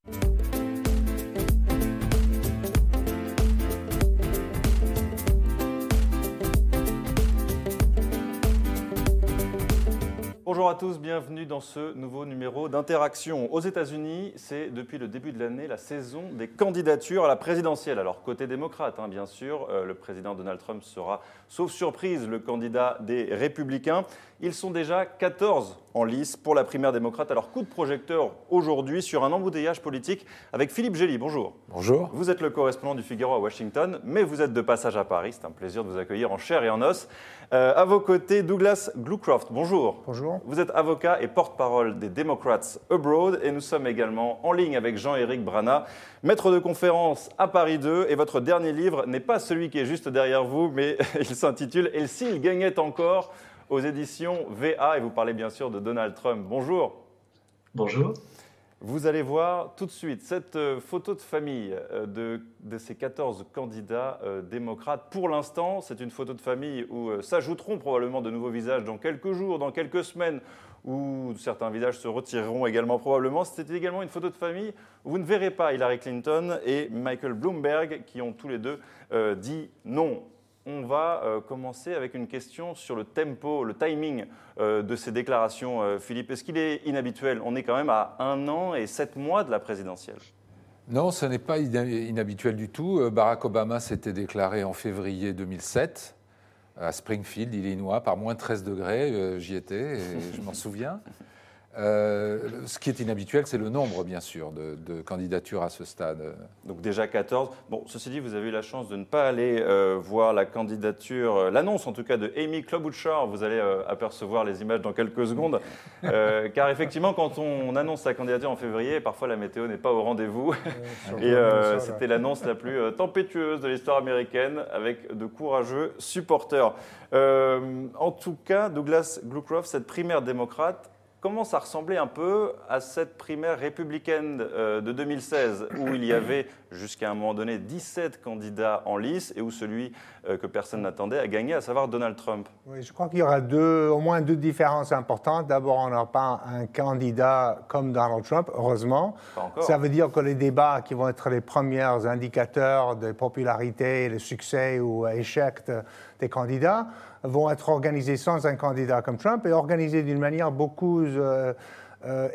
Bonjour à tous, bienvenue dans ce nouveau numéro d'Interaction. Aux États-Unis, c'est depuis le début de l'année la saison des candidatures à la présidentielle. Alors côté démocrate, bien sûr, le président Donald Trump sera, sauf surprise, le candidat des Républicains. Ils sont déjà 14 en lice pour la primaire démocrate. Alors coup de projecteur aujourd'hui sur un embouteillage politique avec Philippe Gély. Bonjour. Bonjour. Vous êtes le correspondant du Figaro à Washington, mais vous êtes de passage à Paris. C'est un plaisir de vous accueillir en chair et en os. À vos côtés, Douglas Glucroft. Bonjour. Bonjour. Vous êtes avocat et porte-parole des Democrats Abroad et nous sommes également en ligne avec Jean-Éric Brana, maître de conférence à Paris 2. Et votre dernier livre n'est pas celui qui est juste derrière vous, mais il s'intitule « Et s'il gagnait encore ?» aux éditions VA. Et vous parlez bien sûr de Donald Trump. Bonjour. Bonjour. Vous allez voir tout de suite cette photo de famille de ces 14 candidats démocrates. Pour l'instant, c'est une photo de famille où s'ajouteront probablement de nouveaux visages dans quelques jours, dans quelques semaines, où certains visages se retireront également probablement. C'était également une photo de famille où vous ne verrez pas Hillary Clinton et Michael Bloomberg qui ont tous les deux dit non. On va commencer avec une question sur le tempo, le timing de ces déclarations. Philippe, est-ce qu'il est inhabituel? On est quand même à 1 an et 7 mois de la présidentielle. Non, ce n'est pas inhabituel du tout. Barack Obama s'était déclaré en février 2007 à Springfield, Illinois, par moins 13 degrés. J'y étais et je m'en souviens. Ce qui est inhabituel, c'est le nombre, bien sûr, de candidatures à ce stade. Donc déjà 14. Bon, ceci dit, vous avez eu la chance de ne pas aller voir la candidature, l'annonce en tout cas de Amy Klobuchar. Vous allez apercevoir les images dans quelques secondes. Car effectivement, quand on annonce sa candidature en février, parfois la météo n'est pas au rendez-vous. Et c'était l'annonce la plus tempétueuse de l'histoire américaine avec de courageux supporters. En tout cas, Douglas Glucroft, cette primaire démocrate, commence à ressembler un peu à cette primaire républicaine de 2016 où il y avait jusqu'à un moment donné 17 candidats en lice et où celui que personne n'attendait a gagné, à savoir Donald Trump. Oui, je crois qu'il y aura au moins deux différences importantes. D'abord, on n'a pas un candidat comme Donald Trump, heureusement. Pas encore. Ça veut dire que les débats qui vont être les premiers indicateurs de popularité, le succès ou échec des candidats vont être organisés sans un candidat comme Trump et organisés d'une manière beaucoup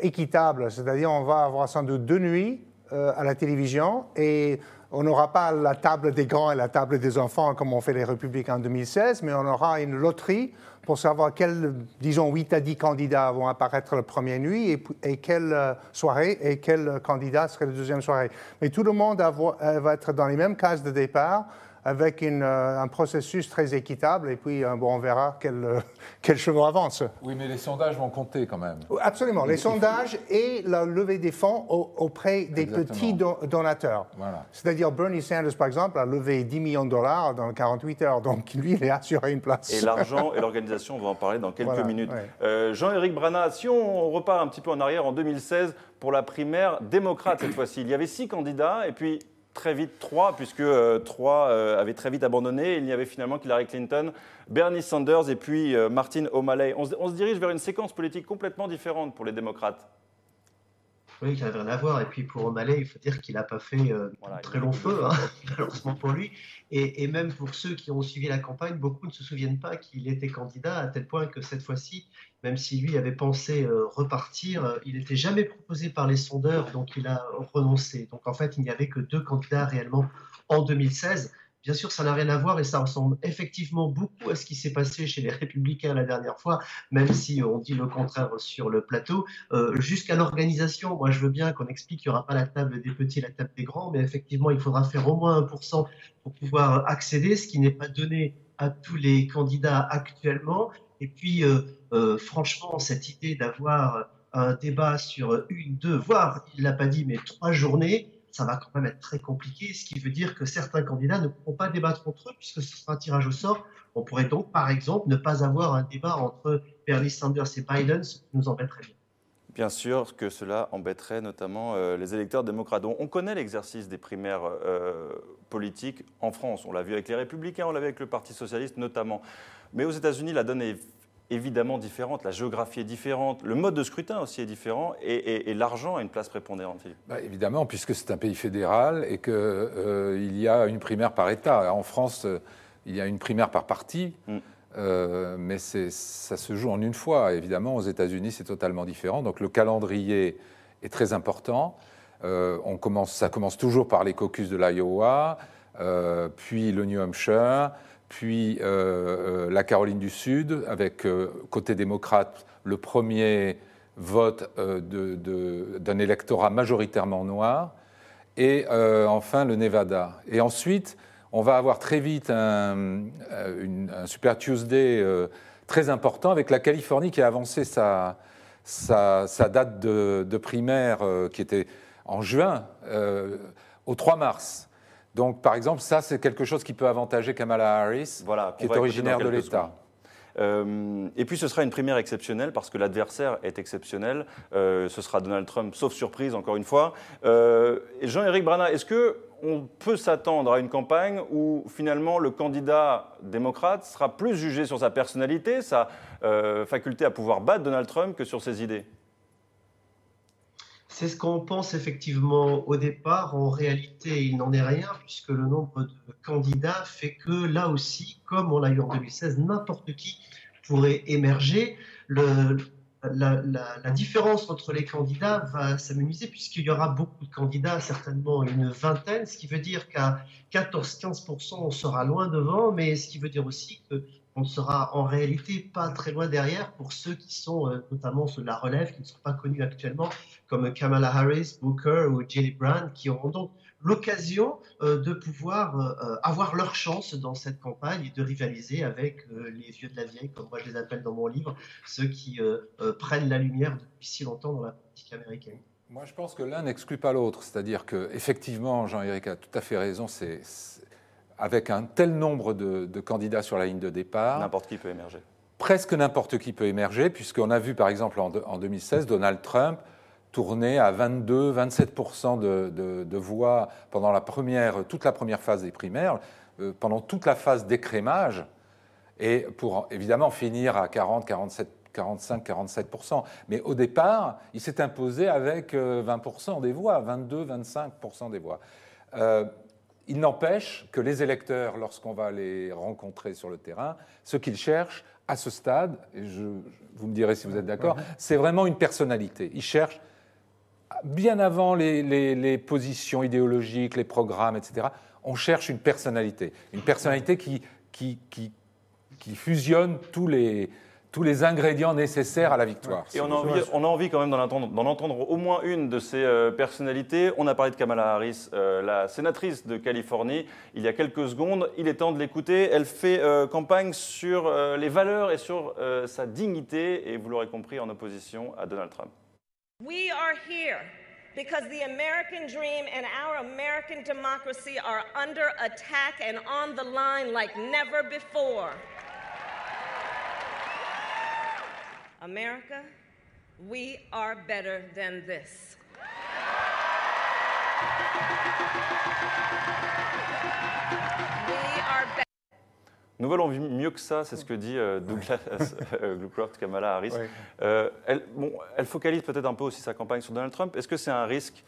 équitable. C'est-à-dire on va avoir sans doute 2 nuits à la télévision et on n'aura pas la table des grands et la table des enfants comme ont fait les républicains en 2016, mais on aura une loterie pour savoir quels, disons, 8 à 10 candidats vont apparaître la première nuit et quelle soirée et quel candidat serait la deuxième soirée. Mais tout le monde va être dans les mêmes cases de départ avec un processus très équitable et puis on verra quel cheval avance. Oui, mais les sondages vont compter quand même. Absolument, les sondages et la levée des fonds auprès des petits donateurs. Voilà. C'est-à-dire Bernie Sanders, par exemple, a levé $10 millions dans 48 heures, donc lui, il est assuré une place. Et l'argent et l'organisation, on va en parler dans quelques minutes. Ouais. Jean-Éric Brana, si on repart un petit peu en arrière, en 2016, pour la primaire démocrate cette fois-ci, il y avait 6 candidats et puis très vite 3, puisque 3 avaient très vite abandonné. Il n'y avait finalement qu'Hillary Clinton, Bernie Sanders et puis Martin O'Malley. On se dirige vers une séquence politique complètement différente pour les démocrates. Oui, qui n'avait rien à voir. Et puis pour O'Malley, il faut dire qu'il n'a pas fait très long feu, malheureusement pour lui. Et même pour ceux qui ont suivi la campagne, beaucoup ne se souviennent pas qu'il était candidat, à tel point que cette fois-ci, même si lui avait pensé repartir, il n'était jamais proposé par les sondeurs, donc il a renoncé. Donc en fait, il n'y avait que 2 candidats réellement en 2016. Bien sûr, ça n'a rien à voir et ça ressemble effectivement beaucoup à ce qui s'est passé chez les Républicains la dernière fois, même si on dit le contraire sur le plateau. Jusqu'à l'organisation, moi je veux bien qu'on explique qu'il n'y aura pas la table des petits et la table des grands, mais effectivement, il faudra faire au moins 1% pour pouvoir accéder, ce qui n'est pas donné à tous les candidats actuellement. Et puis, franchement, cette idée d'avoir un débat sur 1, 2, voire, il ne l'a pas dit, mais 3 journées, ça va quand même être très compliqué, ce qui veut dire que certains candidats ne pourront pas débattre entre eux puisque ce sera un tirage au sort. On pourrait donc, par exemple, ne pas avoir un débat entre Bernie Sanders et Biden, ce qui nous embêterait bien. Bien sûr que cela embêterait notamment les électeurs démocrates. On connaît l'exercice des primaires politiques en France. On l'a vu avec les Républicains, on l'a vu avec le Parti socialiste notamment. Mais aux États-Unis, la donne est évidemment différente, la géographie est différente, le mode de scrutin aussi est différent, et l'argent a une place prépondérante, Philippe. Évidemment, puisque c'est un pays fédéral et qu'il y a une primaire par État. En France, il y a une primaire par parti, mais ça se joue en une fois. Évidemment, aux États-Unis, c'est totalement différent. Donc le calendrier est très important. Ça commence toujours par les caucus de l'Iowa, puis le New Hampshire, puis la Caroline du Sud, avec, côté démocrate, le premier vote d'un électorat majoritairement noir, et enfin le Nevada. Et ensuite, on va avoir très vite un Super Tuesday très important avec la Californie qui a avancé sa date de primaire, qui était en juin, au 3 mars. Donc, par exemple, ça, c'est quelque chose qui peut avantager Kamala Harris, qui est originaire de l'État. Et puis, ce sera une primaire exceptionnelle parce que l'adversaire est exceptionnel. Ce sera Donald Trump, sauf surprise, encore une fois. Jean-Éric Brana, est-ce qu'on peut s'attendre à une campagne où, finalement, le candidat démocrate sera plus jugé sur sa personnalité, sa faculté à pouvoir battre Donald Trump que sur ses idées ? C'est ce qu'on pense effectivement au départ. En réalité, il n'en est rien puisque le nombre de candidats fait que là aussi, comme on l'a eu en 2016, n'importe qui pourrait émerger. La différence entre les candidats va s'amenuiser puisqu'il y aura beaucoup de candidats, certainement une vingtaine, ce qui veut dire qu'à 14-15%, on sera loin devant, mais ce qui veut dire aussi qu'on ne sera en réalité pas très loin derrière pour ceux qui sont notamment ceux de la relève, qui ne sont pas connus actuellement, comme Kamala Harris, Booker ou Jerry Brown, qui auront donc l'occasion de pouvoir avoir leur chance dans cette campagne et de rivaliser avec les vieux de la vieille, comme moi je les appelle dans mon livre, ceux qui prennent la lumière depuis si longtemps dans la politique américaine. Moi, je pense que l'un n'exclut pas l'autre. C'est-à-dire qu'effectivement, Jean-Éric a tout à fait raison, avec un tel nombre de candidats sur la ligne de départ, n'importe qui peut émerger. Presque n'importe qui peut émerger, puisqu'on a vu, par exemple, en 2016, Donald Trump tourner à 22-27% de voix pendant toute la première phase des primaires, pendant toute la phase d'écrémage, et pour évidemment finir à 45-47%. Mais au départ, il s'est imposé avec 20% des voix, 22-25% des voix. Il n'empêche que les électeurs, lorsqu'on va les rencontrer sur le terrain, ce qu'ils cherchent à ce stade, et vous me direz si vous êtes d'accord, c'est vraiment une personnalité. Ils cherchent, bien avant les positions idéologiques, les programmes, etc., on cherche une personnalité qui fusionne tous les ingrédients nécessaires à la victoire. Et on a envie quand même d'en entendre au moins une de ces personnalités. On a parlé de Kamala Harris, la sénatrice de Californie, il y a quelques secondes. Il est temps de l'écouter. Elle fait campagne sur les valeurs et sur sa dignité, et vous l'aurez compris, en opposition à Donald Trump. We are here because the American dream and our American democracy are under attack and on the line like never before. America, we are better than this. We are better. Nous valons mieux que ça, c'est ce que dit Douglas Gluckroft, Kamala Harris. Oui. Elle focalise peut-être un peu aussi sa campagne sur Donald Trump. Est-ce que c'est un risque ?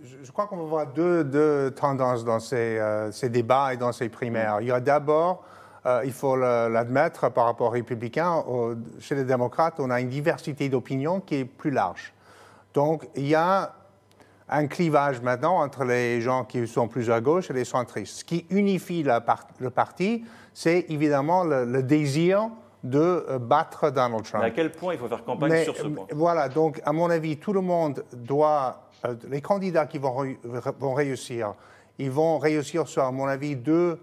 Je crois qu'on va voir deux tendances dans ces débats et dans ces primaires. Il y a d'abord, il faut l'admettre par rapport aux républicains, chez les démocrates, on a une diversité d'opinions qui est plus large. Donc, il y a un clivage maintenant entre les gens qui sont plus à gauche et les centristes. Ce qui unifie le parti, c'est évidemment le désir de battre Donald Trump. Mais à quel point il faut faire campagne sur ce point ? Voilà, donc à mon avis, tout le monde doit... les candidats qui vont réussir, ils vont réussir sur, à mon avis, deux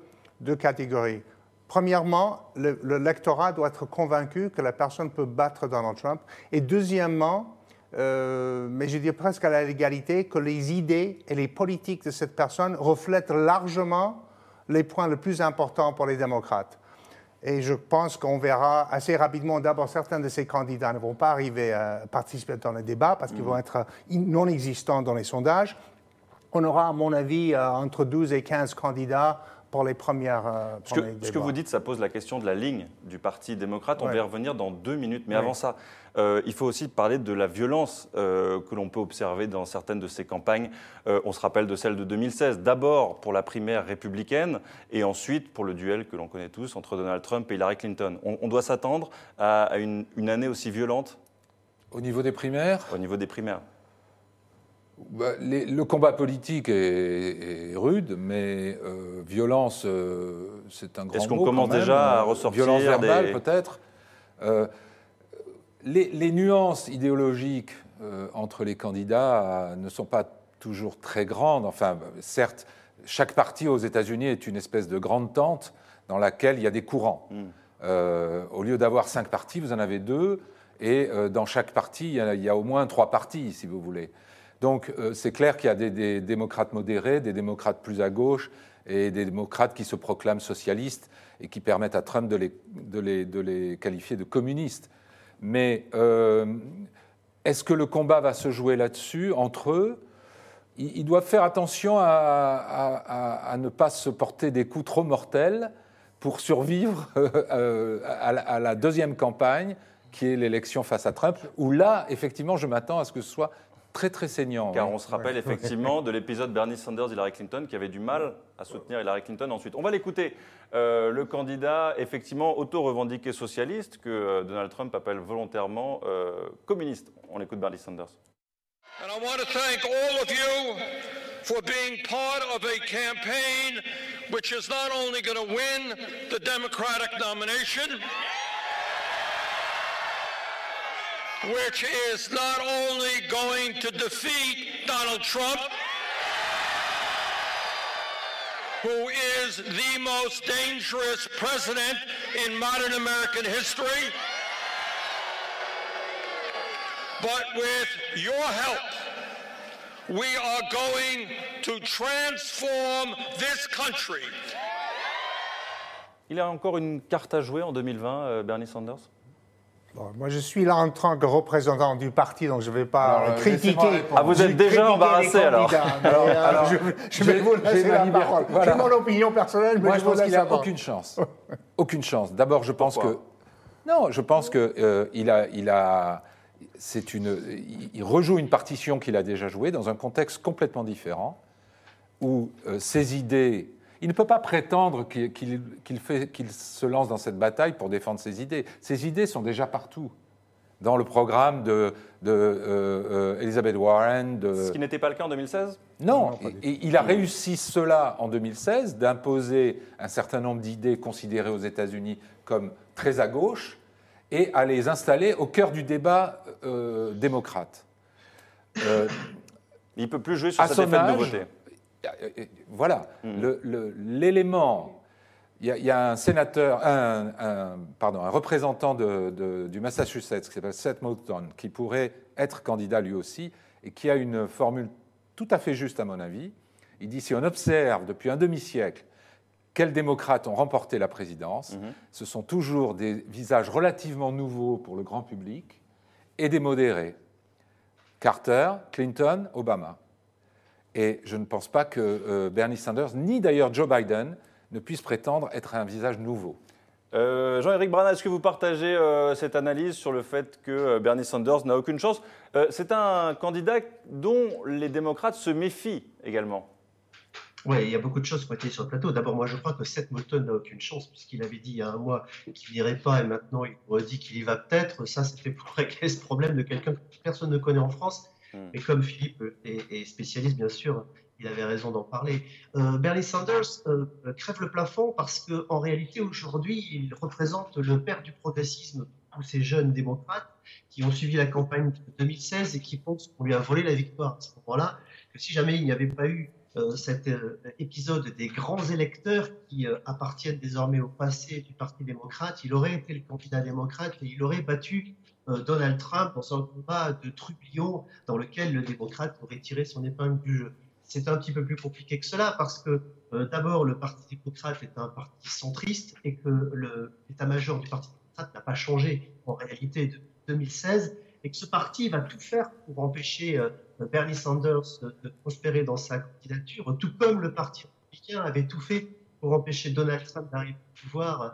catégories. Premièrement, l'électorat doit être convaincu que la personne peut battre Donald Trump. Et deuxièmement, mais je dirais presque à la légalité, que les idées et les politiques de cette personne reflètent largement les points les plus importants pour les démocrates. Et je pense qu'on verra assez rapidement, d'abord, certains de ces candidats ne vont pas arriver à participer dans le débat parce qu'ils vont être non existants dans les sondages. On aura, à mon avis, entre 12 et 15 candidats pour les premières Ce que vous dites, ça pose la question de la ligne du Parti démocrate. On va y revenir dans 2 minutes. Mais avant ça, il faut aussi parler de la violence que l'on peut observer dans certaines de ces campagnes. On se rappelle de celle de 2016. D'abord pour la primaire républicaine et ensuite pour le duel que l'on connaît tous entre Donald Trump et Hillary Clinton. On doit s'attendre à une année aussi violente? Au niveau des primaires? Au niveau des primaires. Le combat politique est rude, mais violence, c'est un grand mot. Est-ce qu'on commence déjà à ressortir violence verbale, peut-être. Les nuances idéologiques entre les candidats ne sont pas toujours très grandes. Enfin, certes, chaque parti aux États-Unis est une espèce de grande tente dans laquelle il y a des courants. Au lieu d'avoir 5 partis, vous en avez 2, et dans chaque parti, il y a au moins 3 partis, si vous voulez. Donc c'est clair qu'il y a des démocrates modérés, des démocrates plus à gauche et des démocrates qui se proclament socialistes et qui permettent à Trump de les qualifier de communistes. Mais est-ce que le combat va se jouer là-dessus, entre eux? Ils doivent faire attention à ne pas se porter des coups trop mortels pour survivre à la deuxième campagne, qui est l'élection face à Trump, où là, effectivement, je m'attends à ce que ce soit très, très saignant. Car on se rappelle effectivement de l'épisode Bernie Sanders-Hillary Clinton qui avait du mal à soutenir Hillary Clinton ensuite. On va l'écouter. Le candidat, effectivement, auto-revendiqué socialiste, que Donald Trump appelle volontairement communiste. On écoute Bernie Sanders. And I want to thank all of you for being part of a campaign which is not only going to win the Democratic nomination, which is not only going to defeat Donald Trump, who is the most dangerous president in modern American history, but with your help, we are going to transform this country. Il a encore une carte à jouer en 2020, Bernie Sanders? Bon, moi, je suis là en tant que représentant du parti, donc je ne vais pas critiquer. Ah, vous êtes déjà embarrassé, alors. Je vais vous laisser la parole. Voilà. J'ai mon opinion personnelle, mais moi, je pense qu'il n'a n'a aucune chance. Aucune chance. D'abord, je pense que... Non, je pense qu'il il rejoue une partition qu'il a déjà jouée dans un contexte complètement différent, où ses idées... Il ne peut pas prétendre qu'il se lance dans cette bataille pour défendre ses idées. Ses idées sont déjà partout, dans le programme d'Elizabeth Warren. Ce qui n'était pas le cas en 2016 ? Non, il a réussi cela en 2016, d'imposer un certain nombre d'idées considérées aux États-Unis comme très à gauche, et à les installer au cœur du débat démocrate. Il ne peut plus jouer sur cette effet de nouveauté. Voilà, l'élément. Il y a un sénateur, un représentant du Massachusetts qui s'appelle Seth Moulton, qui pourrait être candidat lui aussi, et qui a une formule tout à fait juste à mon avis. Il dit, si on observe depuis un demi-siècle quels démocrates ont remporté la présidence, ce sont toujours des visages relativement nouveaux pour le grand public et des modérés. Carter, Clinton, Obama. Et je ne pense pas que Bernie Sanders, ni d'ailleurs Joe Biden, ne puissent prétendre être un visage nouveau. Jean-Éric Brana, est-ce que vous partagez cette analyse sur le fait que Bernie Sanders n'a aucune chance ? C'est un candidat dont les démocrates se méfient également. Oui, il y a beaucoup de choses qui ont été sur le plateau. D'abord, moi, je crois que Seth Moulton n'a aucune chance, puisqu'il avait dit il y a un mois qu'il n'irait pas, et maintenant il redit qu'il y va peut-être. Ça, c'était pour régler ce problème de quelqu'un que personne ne connaît en France. Et comme Philippe est spécialiste, bien sûr, il avait raison d'en parler. Bernie Sanders crève le plafond parce qu'en réalité, aujourd'hui, il représente le père du progressisme pour ces jeunes démocrates qui ont suivi la campagne de 2016 et qui pensent qu'on lui a volé la victoire à ce moment-là, que si jamais il n'y avait pas eu cet épisode des grands électeurs qui appartiennent désormais au passé du Parti démocrate, il aurait été le candidat démocrate et il aurait battu Donald Trump dans un combat de trublion dans lequel le démocrate aurait tiré son épingle du jeu. C'est un petit peu plus compliqué que cela parce que d'abord le Parti démocrate est un parti centriste et que l'état-major du Parti démocrate n'a pas changé en réalité depuis 2016 et que ce parti va tout faire pour empêcher Bernie Sanders de prospérer dans sa candidature, tout comme le Parti républicain avait tout fait pour empêcher Donald Trump d'arriver au pouvoir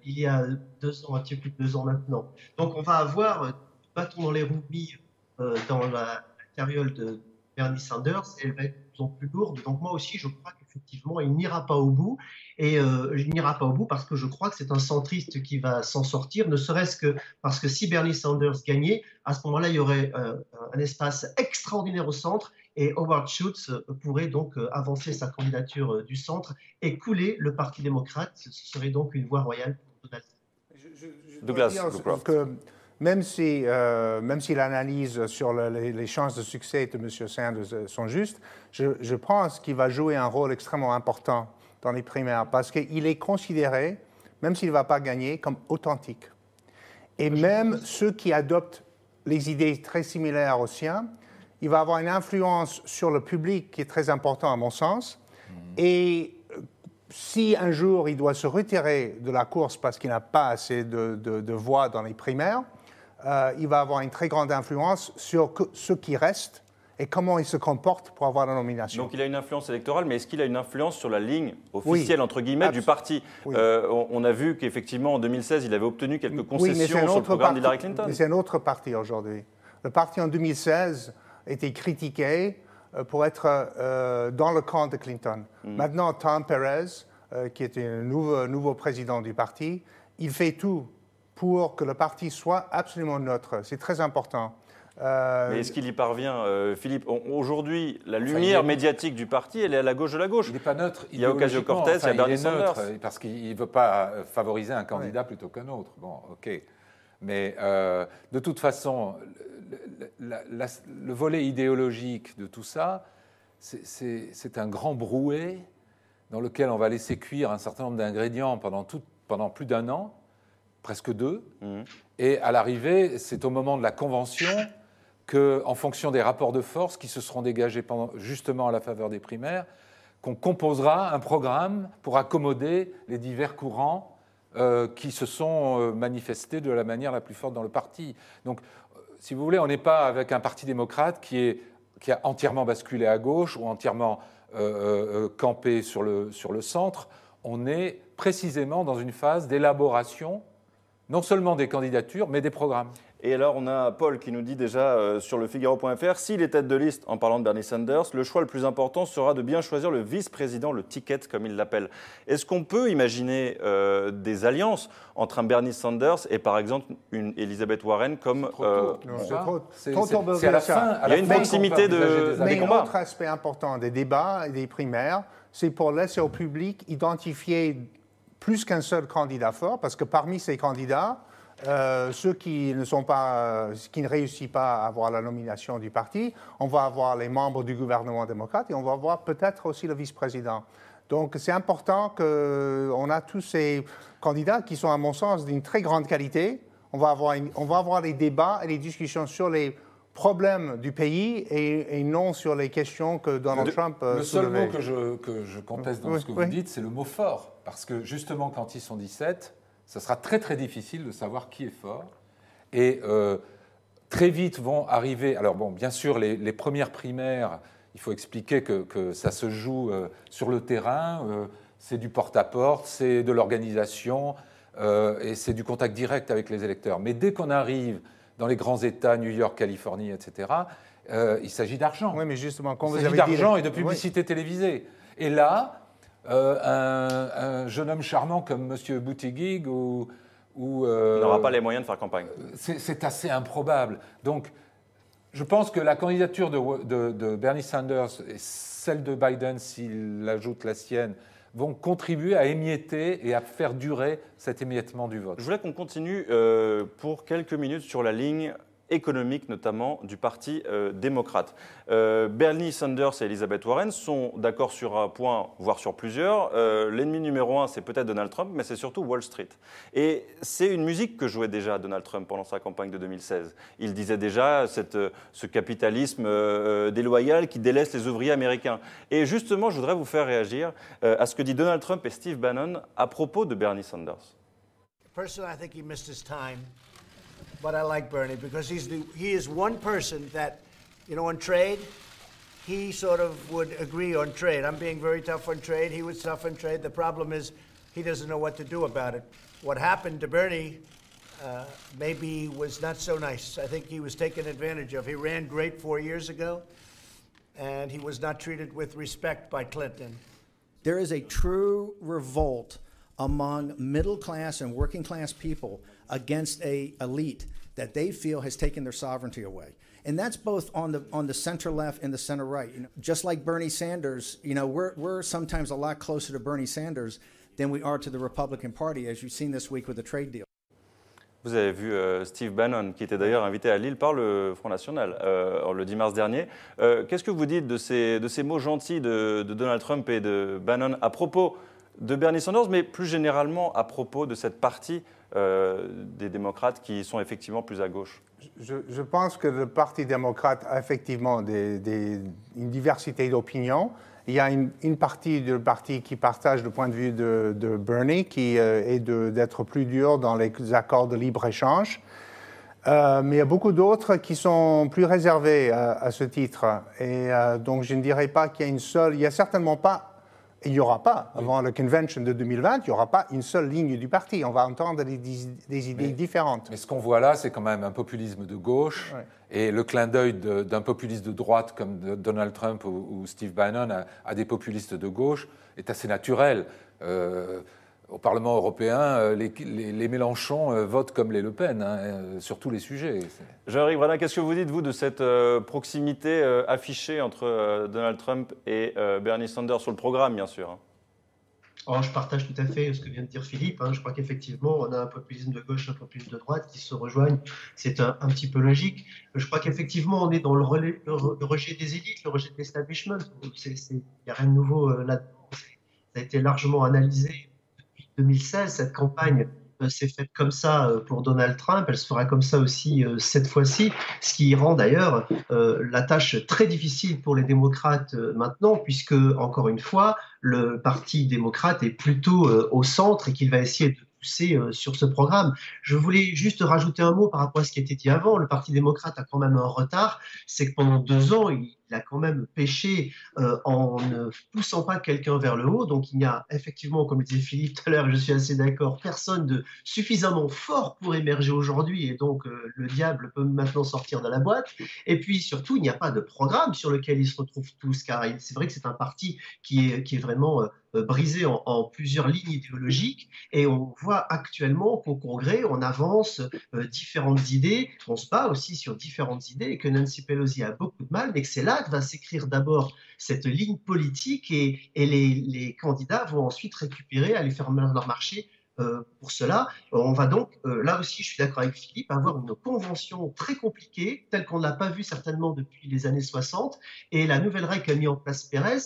il y a 2 ans, un petit peu plus de 2 ans maintenant. Donc on va avoir du bâton dans les roues mis dans la carriole de Bernie Sanders, et elle va être de plus en plus lourde. Donc moi aussi, je crois qu'effectivement, il n'ira pas au bout. Et il n'ira pas au bout parce que je crois que c'est un centriste qui va s'en sortir, ne serait-ce que parce que si Bernie Sanders gagnait, à ce moment-là, il y aurait un espace extraordinaire au centre, et Howard Schultz pourrait donc avancer sa candidature du centre et couler le Parti démocrate. Ce serait donc une voie royale pour Donald Trump. Douglas Scowcroft. Même si l'analyse sur les chances de succès de M. Sanders sont justes, je pense qu'il va jouer un rôle extrêmement important dans les primaires parce qu'il est considéré, même s'il ne va pas gagner, comme authentique. Et même ceux qui adoptent les idées très similaires aux siens, il va avoir une influence sur le public qui est très important à mon sens. Et si un jour il doit se retirer de la course parce qu'il n'a pas assez de voix dans les primaires, il va avoir une très grande influence sur ceux qui restent et comment ils se comportent pour avoir la nomination. Donc il a une influence électorale, mais est-ce qu'il a une influence sur la ligne officielle, entre guillemets, du parti? Oui. On a vu qu'effectivement, en 2016, il avait obtenu quelques concessions sur le programme d'Hillary Clinton. Mais c'est un autre parti aujourd'hui. Le parti en 2016 était critiqué pour être dans le camp de Clinton. Maintenant, Tom Perez, qui est un nouveau président du parti, il fait tout pour que le parti soit absolument neutre. C'est très important. Mais est-ce qu'il y parvient, Philippe? Aujourd'hui, la lumière médiatique du parti, elle est à la gauche de la gauche. Il n'est pas neutre. Il y a Ocasio-Cortez, il y a Bernie Sanders. Parce qu'il ne veut pas favoriser un candidat plutôt qu'un autre. Bon, OK. Mais de toute façon, le volet idéologique de tout ça, c'est un grand brouet dans lequel on va laisser cuire un certain nombre d'ingrédients pendant plus d'un an, presque 2. Et à l'arrivée, c'est au moment de la convention qu'en fonction des rapports de force qui se seront dégagés justement à la faveur des primaires, qu'on composera un programme pour accommoder les divers courants qui se sont manifestés de la manière la plus forte dans le parti. Donc, si vous voulez, on n'est pas avec un parti démocrate qui a entièrement basculé à gauche ou entièrement campé sur le centre. On est précisément dans une phase d'élaboration, non seulement des candidatures, mais des programmes. Et alors, on a Paul qui nous dit déjà sur le Figaro.fr, s'il est tête de liste, en parlant de Bernie Sanders, le choix le plus important sera de bien choisir le vice-président, le ticket, comme il l'appelle. Est-ce qu'on peut imaginer des alliances entre un Bernie Sanders et, par exemple, une Elizabeth Warren comme... C'est à la fin. Il y a une proximité des combats. Mais un autre aspect important des débats et des primaires, c'est pour laisser au public identifier plus qu'un seul candidat fort, parce que parmi ces candidats, ceux qui ne réussissent pas à avoir la nomination du parti, on va avoir les membres du gouvernement démocrate et on va avoir peut-être aussi le vice-président. Donc c'est important qu'on a tous ces candidats qui sont, à mon sens, d'une très grande qualité. On va avoir les débats et les discussions sur les problèmes du pays et non sur les questions que Donald Trump Le seul soulevait. mot que je conteste dans ce que vous dites, c'est le mot fort. Parce que justement, quand ils sont 17, ça sera très très difficile de savoir qui est fort. Et très vite vont arriver... Alors bon, bien sûr, les premières primaires, il faut expliquer que ça se joue sur le terrain, c'est du porte-à-porte, c'est de l'organisation et c'est du contact direct avec les électeurs. Mais dès qu'on arrive dans les grands États, New York, Californie, etc., il s'agit d'argent. Oui, mais justement, quand il vous s'agit avez d'argent et de publicité télévisée. Et là... un jeune homme charmant comme M. Buttigieg n'aura pas les moyens de faire campagne. C'est assez improbable. Donc, je pense que la candidature de Bernie Sanders et celle de Biden, s'il ajoute la sienne, vont contribuer à émietter et à faire durer cet émiettement du vote. Je voulais qu'on continue pour quelques minutes sur la ligne économique notamment du Parti démocrate. Bernie Sanders et Elizabeth Warren sont d'accord sur un point, voire sur plusieurs. L'ennemi numéro un, c'est peut-être Donald Trump, mais c'est surtout Wall Street. Et c'est une musique que jouait déjà Donald Trump pendant sa campagne de 2016. Il disait déjà ce capitalisme déloyal qui délaisse les ouvriers américains. Et justement, je voudrais vous faire réagir à ce que dit Donald Trump et Steve Bannon à propos de Bernie Sanders. Personally, I think he missed his time. But I like Bernie because he is one person that, in trade, he sort of would agree on trade. I'm being very tough on trade. He was tough on trade. The problem is he doesn't know what to do about it. What happened to Bernie maybe was not so nice. I think he was taken advantage of. He ran great 4 years ago, and he was not treated with respect by Clinton. There is a true revolt among middle class and working class people against an elite that they feel has taken their sovereignty away. And that's both on the center left and the center right. You know, just like Bernie Sanders, you know, we're sometimes a lot closer to Bernie Sanders than we are to the Republican Party, as you've seen this week with the trade deal. Vous avez vu Steve Bannon, qui était d'ailleurs invité à Lille par le Front National le 10 mars dernier. Qu'est-ce que vous dites de ces mots gentils de Donald Trump et de Bannon à propos de Bernie Sanders, mais plus généralement à propos de cette partie des démocrates qui sont effectivement plus à gauche? Je pense que le Parti démocrate a effectivement une diversité d'opinions. Il y a une partie du parti qui partage le point de vue de Bernie, qui est d'être plus dur dans les accords de libre-échange. Mais il y a beaucoup d'autres qui sont plus réservés à ce titre. Et donc je ne dirais pas qu'il y a une seule... Il n'y a certainement pas... Il n'y aura pas, avant la convention de 2020, il n'y aura pas une seule ligne du parti. On va entendre des idées différentes. Mais ce qu'on voit là, c'est quand même un populisme de gauche. Ouais. Et le clin d'œil d'un populiste de droite comme Donald Trump ou Steve Bannon à des populistes de gauche est assez naturel. Au Parlement européen, les Mélenchon votent comme les Le Pen, sur tous les sujets. Jean-Éric Bradin, qu'est-ce que vous dites, vous, de cette proximité affichée entre Donald Trump et Bernie Sanders sur le programme, bien sûr? Oh, je partage tout à fait ce que vient de dire Philippe. Je crois qu'effectivement, on a un populisme de gauche, un populisme de droite qui se rejoignent. C'est un petit peu logique. Je crois qu'effectivement, on est dans le rejet des élites, le rejet de l'establishment. Il n'y a rien de nouveau là-dedans. Ça a été largement analysé. 2016, cette campagne s'est faite comme ça pour Donald Trump, elle se fera comme ça aussi cette fois-ci, ce qui rend d'ailleurs la tâche très difficile pour les démocrates maintenant, puisque, encore une fois, le Parti démocrate est plutôt au centre et qu'il va essayer de pousser sur ce programme. Je voulais juste rajouter un mot par rapport à ce qui a été dit avant. Le Parti démocrate a quand même un retard, c'est que pendant 2 ans, il a quand même péché en ne poussant pas quelqu'un vers le haut. Donc il n'y a effectivement, comme le disait Philippe tout à l'heure, je suis assez d'accord, personne de suffisamment fort pour émerger aujourd'hui, et donc le diable peut maintenant sortir de la boîte. Et puis surtout, il n'y a pas de programme sur lequel ils se retrouvent tous, car c'est vrai que c'est un parti qui est vraiment brisé en plusieurs lignes idéologiques, et on voit actuellement qu'au Congrès, on avance différentes idées, on se bat aussi sur différentes idées, et que Nancy Pelosi a beaucoup de mal, mais que c'est là que va s'écrire d'abord cette ligne politique, et les candidats vont ensuite récupérer, aller faire leur marché pour cela. On va donc, là aussi je suis d'accord avec Philippe, avoir une convention très compliquée, telle qu'on ne l'a pas vue certainement depuis les années 60, et la nouvelle règle qu'a mis en place Pérez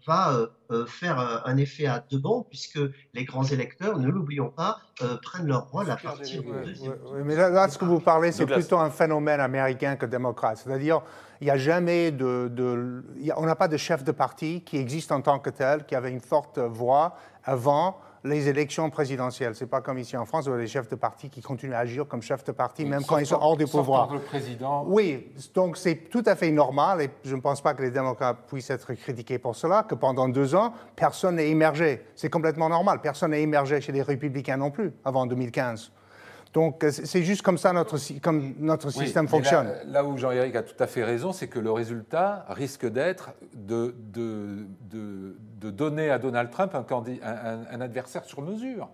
va faire un effet à 2 bancs, puisque les grands électeurs, ne l'oublions pas, prennent leur rôle à partir de deuxième tour. Mais là, ce que vous parlez, c'est plutôt un phénomène américain que démocrate. C'est-à-dire, il n'y a jamais on n'a pas de chef de parti qui existe en tant que tel, qui avait une forte voix avant les élections présidentielles. Ce n'est pas comme ici en France, où il y a des chefs de parti qui continuent à agir comme chefs de parti, même quand ils sont hors du pouvoir. Le président. Oui, donc c'est tout à fait normal, et je ne pense pas que les démocrates puissent être critiqués pour cela, que pendant 2 ans, personne n'est émergé. C'est complètement normal. Personne n'est émergé chez les Républicains non plus, avant 2015. Donc c'est juste comme ça notre système fonctionne. Là où Jean-Éric a tout à fait raison, c'est que le résultat risque d'être de donner à Donald Trump un adversaire sur mesure.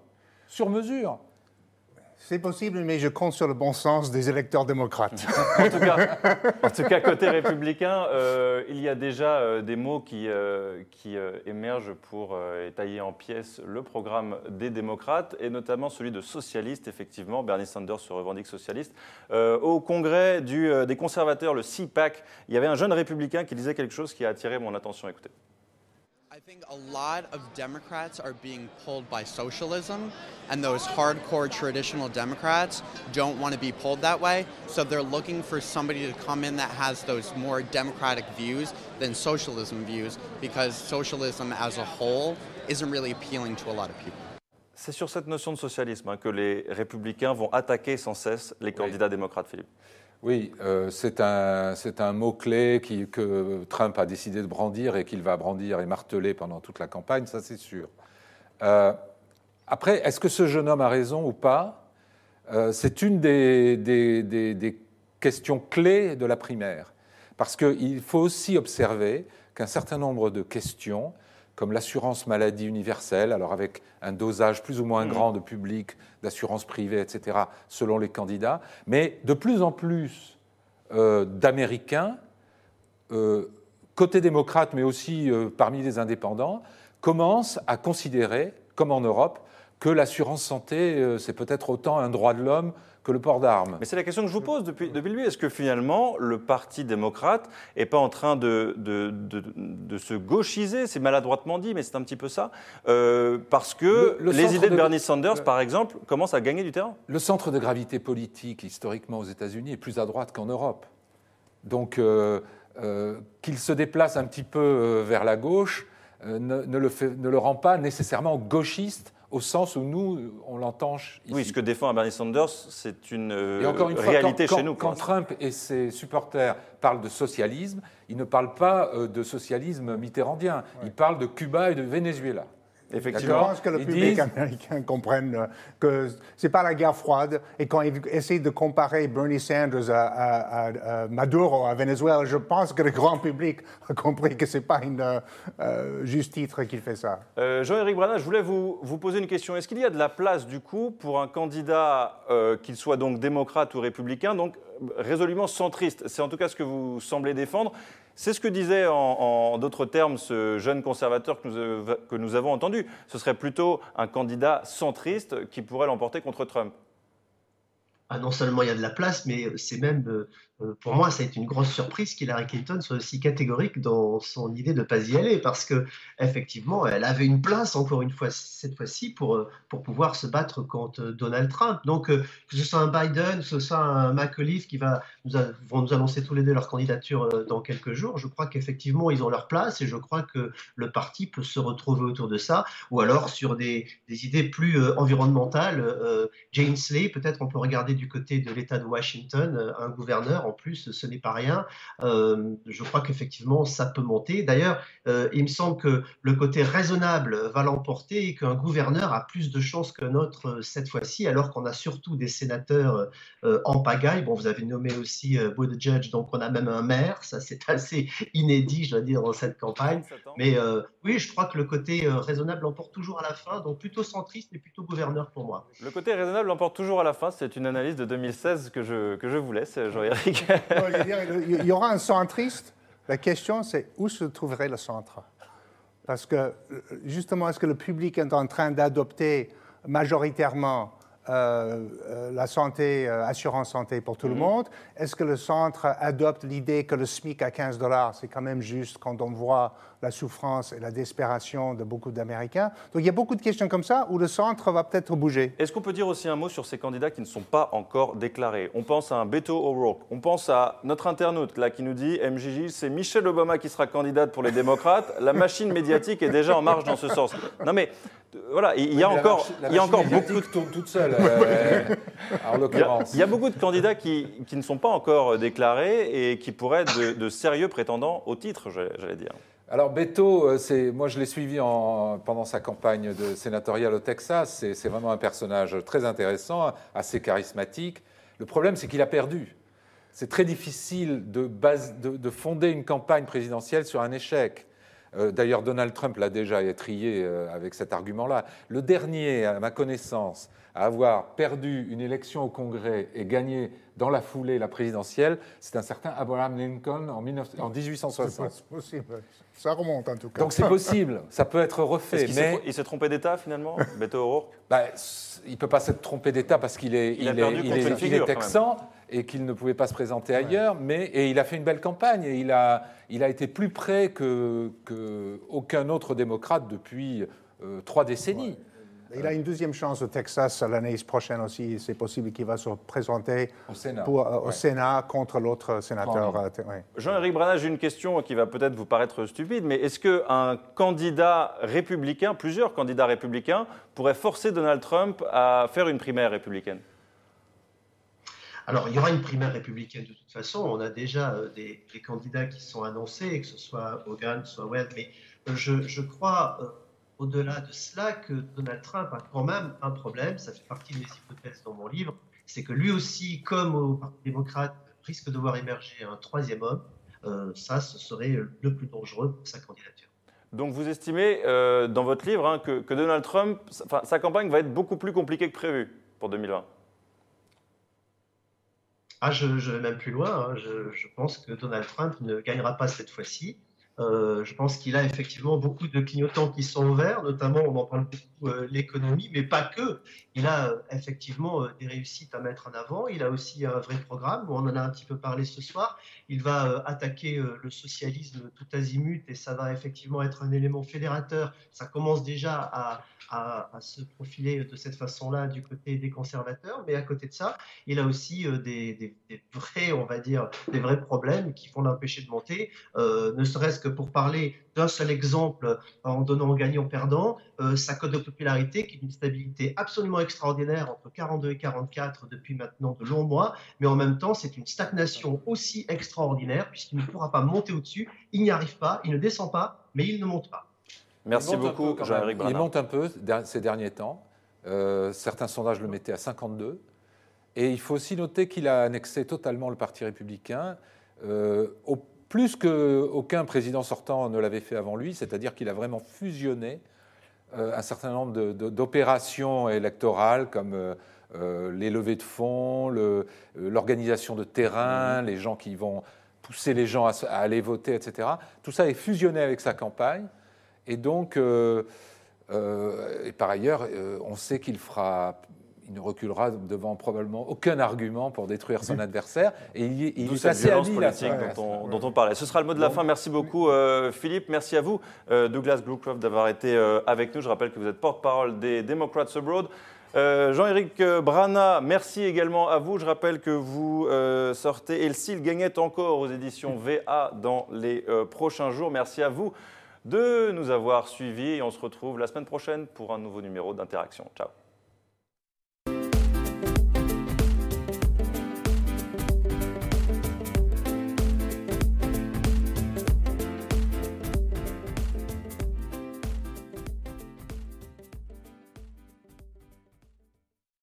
Sur mesure. C'est possible, mais je compte sur le bon sens des électeurs démocrates. En tout cas, côté républicain, il y a déjà des mots qui émergent pour étayer en pièces le programme des démocrates, et notamment celui de socialiste. Effectivement, Bernie Sanders se revendique socialiste. Au congrès des conservateurs, le CPAC, il y avait un jeune républicain qui disait quelque chose qui a attiré mon attention. Écoutez. I think a lot of Democrats are being pulled by socialism, and those hardcore traditional Democrats don't want to be pulled that way, so they're looking for somebody to come in that has those more democratic views than socialism views, because socialism as a whole isn't really appealing to a lot of people. C'est sur cette notion de socialisme que les républicains vont attaquer sans cesse les candidats démocrates, Philippe. Oui, c'est un mot-clé que Trump a décidé de brandir et qu'il va brandir et marteler pendant toute la campagne, ça c'est sûr. Après, est-ce que ce jeune homme a raison ou pas? C'est une des questions clés de la primaire. Parce qu'il faut aussi observer qu'un certain nombre de questions, comme l'assurance maladie universelle, alors avec un dosage plus ou moins grand de public, d'assurance privée, etc., selon les candidats, mais de plus en plus d'Américains, côté démocrate, mais aussi parmi les indépendants, commencent à considérer, comme en Europe, que l'assurance santé, c'est peut-être autant un droit de l'homme que le port d'armes. Mais c'est la question que je vous pose depuis le début. Est-ce que finalement, le Parti démocrate n'est pas en train de se gauchiser? C'est maladroitement dit, mais c'est un petit peu ça. Parce que les idées de Bernie Sanders, par exemple, commencent à gagner du terrain. Le centre de gravité politique, historiquement aux États-Unis, est plus à droite qu'en Europe. Donc, qu'il se déplace un petit peu vers la gauche ne le rend pas nécessairement gauchiste, au sens où nous, on l'entend ici. Oui, ce que défend Bernie Sanders, c'est une réalité chez nous. Quand Trump et ses supporters parlent de socialisme, ils ne parlent pas de socialisme mitterrandien, ils parlent de Cuba et de Venezuela. Effectivement, je pense que le public américain comprenne que ce n'est pas la guerre froide. Et quand ils essayent de comparer Bernie Sanders à Maduro, à Venezuela, je pense que le grand public a compris que ce n'est pas juste titre qui fait ça. Jean-Éric Brana, je voulais vous poser une question. Est-ce qu'il y a de la place, du coup, pour un candidat, qu'il soit donc démocrate ou républicain, donc résolument centriste? C'est en tout cas ce que vous semblez défendre. C'est ce que disait en d'autres termes ce jeune conservateur que nous avons entendu. Ce serait plutôt un candidat centriste qui pourrait l'emporter contre Trump. Ah, non seulement il y a de la place, mais c'est même, pour moi, ça a été une grosse surprise qu'Hillary Clinton soit aussi catégorique dans son idée de ne pas y aller, parce qu'effectivement, elle avait une place, encore une fois, cette fois-ci, pour pouvoir se battre contre Donald Trump. Donc, que ce soit un Biden, que ce soit un McAuliffe qui vont nous annoncer tous les deux leur candidature dans quelques jours, je crois qu'effectivement, ils ont leur place, et je crois que le parti peut se retrouver autour de ça, ou alors sur des idées plus environnementales. Jane Slay, peut-être on peut regarder du côté de l'État de Washington, un gouverneur, en plus, ce n'est pas rien. Je crois qu'effectivement, ça peut monter. D'ailleurs, il me semble que le côté raisonnable va l'emporter et qu'un gouverneur a plus de chances qu'un autre cette fois-ci, alors qu'on a surtout des sénateurs en pagaille. Bon, vous avez nommé aussi Buttigieg, donc on a même un maire. Ça, c'est assez inédit, je dois dire, dans cette campagne. Mais oui, je crois que le côté raisonnable l'emporte toujours à la fin, donc plutôt centriste, mais plutôt gouverneur pour moi. Le côté raisonnable l'emporte toujours à la fin. C'est une analyse de 2016 que je vous laisse, Jean-Éric. Il y aura un centriste. La question, c'est où se trouverait le centre? Parce que, justement, est-ce que le public est en train d'adopter majoritairement la santé, assurance santé pour tout le monde? Est-ce que le centre adopte l'idée que le SMIC à $15, c'est quand même juste quand on voit la souffrance et la désespération de beaucoup d'Américains? Donc il y a beaucoup de questions comme ça où le centre va peut-être bouger. Est-ce qu'on peut dire aussi un mot sur ces candidats qui ne sont pas encore déclarés? On pense à un Beto O'Rourke, on pense à notre internaute là, qui nous dit « MJJ, c'est Michelle Obama qui sera candidate pour les démocrates, la machine médiatique est déjà en marche dans ce sens ». Non mais voilà, il y a encore beaucoup de tourne toute seule. En l'occurrence, il y a beaucoup de candidats qui ne sont pas encore déclarés et qui pourraient être de sérieux prétendants au titre, j'allais dire. Alors Beto, moi je l'ai suivi pendant sa campagne sénatoriale au Texas. C'est vraiment un personnage très intéressant, assez charismatique. Le problème, c'est qu'il a perdu. C'est très difficile de fonder une campagne présidentielle sur un échec. D'ailleurs, Donald Trump l'a déjà étrillé avec cet argument-là. Le dernier, à ma connaissance, à avoir perdu une élection au Congrès et gagné dans la foulée la présidentielle, c'est un certain Abraham Lincoln en 1860. C'est possible. Ça remonte en tout cas. Donc c'est possible, ça peut être refait. Il s'est trompé d'État finalement, Beto O'Rourke? Il ne peut pas s'être trompé d'État parce qu'il est texan et qu'il ne pouvait pas se présenter ailleurs, et il a fait une belle campagne et il a été plus près qu'aucun autre démocrate depuis 3 décennies. Ouais. Il a une deuxième chance au Texas l'année prochaine aussi. C'est possible qu'il va se présenter au Sénat contre l'autre sénateur. Jean-Éric Brana, j'ai une question qui va peut-être vous paraître stupide, mais est-ce qu'un candidat républicain, plusieurs candidats républicains, pourraient forcer Donald Trump à faire une primaire républicaine? Alors, il y aura une primaire républicaine de toute façon. On a déjà des candidats qui sont annoncés, que ce soit Hogan, soit Wade, mais je crois, au-delà de cela, que Donald Trump a quand même un problème. Ça fait partie de mes hypothèses dans mon livre. C'est que lui aussi, comme au Parti démocrate, risque de voir émerger un troisième homme. Ça, ce serait le plus dangereux pour sa candidature. Donc vous estimez, dans votre livre, hein, que Donald Trump, sa campagne va être beaucoup plus compliquée que prévu pour 2020. Ah, je vais même plus loin. Hein. Je pense que Donald Trump ne gagnera pas cette fois-ci. Je pense qu'il a effectivement beaucoup de clignotants qui sont ouverts, notamment, on en parle beaucoup, l'économie, mais pas que. Il a effectivement des réussites à mettre en avant. Il a aussi un vrai programme, on en a un petit peu parlé ce soir. Il va attaquer le socialisme tout azimut et ça va effectivement être un élément fédérateur. Ça commence déjà à se profiler de cette façon-là du côté des conservateurs, mais à côté de ça, il a aussi des vrais, on va dire, des vrais problèmes qui vont l'empêcher de monter, ne serait-ce que pour parler d'un seul exemple en donnant gagnant-perdant, sa cote de popularité qui est une stabilité absolument extraordinaire entre 42 et 44 depuis maintenant de longs mois, mais en même temps c'est une stagnation aussi extraordinaire puisqu'il ne pourra pas monter au-dessus, il n'y arrive pas, il ne descend pas, mais il ne monte pas. Merci beaucoup, Jean-Éric Brana. Il monte un peu ces derniers temps. Certains sondages le mettaient à 52. Et il faut aussi noter qu'il a annexé totalement le Parti républicain, plus qu'aucun président sortant ne l'avait fait avant lui, c'est-à-dire qu'il a vraiment fusionné un certain nombre d'opérations électorales comme les levées de fonds, l'organisation de terrain, les gens qui vont pousser les gens à aller voter, etc. Tout ça est fusionné avec sa campagne. Et donc, et par ailleurs, on sait qu'il ne reculera devant probablement aucun argument pour détruire son adversaire. Et il est assez habile politique dont on parlait. Ce sera le mot de la fin. Merci beaucoup, Philippe. Merci à vous, Douglas Glucroft, d'avoir été avec nous. Je rappelle que vous êtes porte-parole des Democrats Abroad. Jean-Éric Brana, merci également à vous. Je rappelle que vous sortez Elsie le gagnait encore aux éditions VA dans les prochains jours. Merci à vous de nous avoir suivis et on se retrouve la semaine prochaine pour un nouveau numéro d'Interaction. Ciao.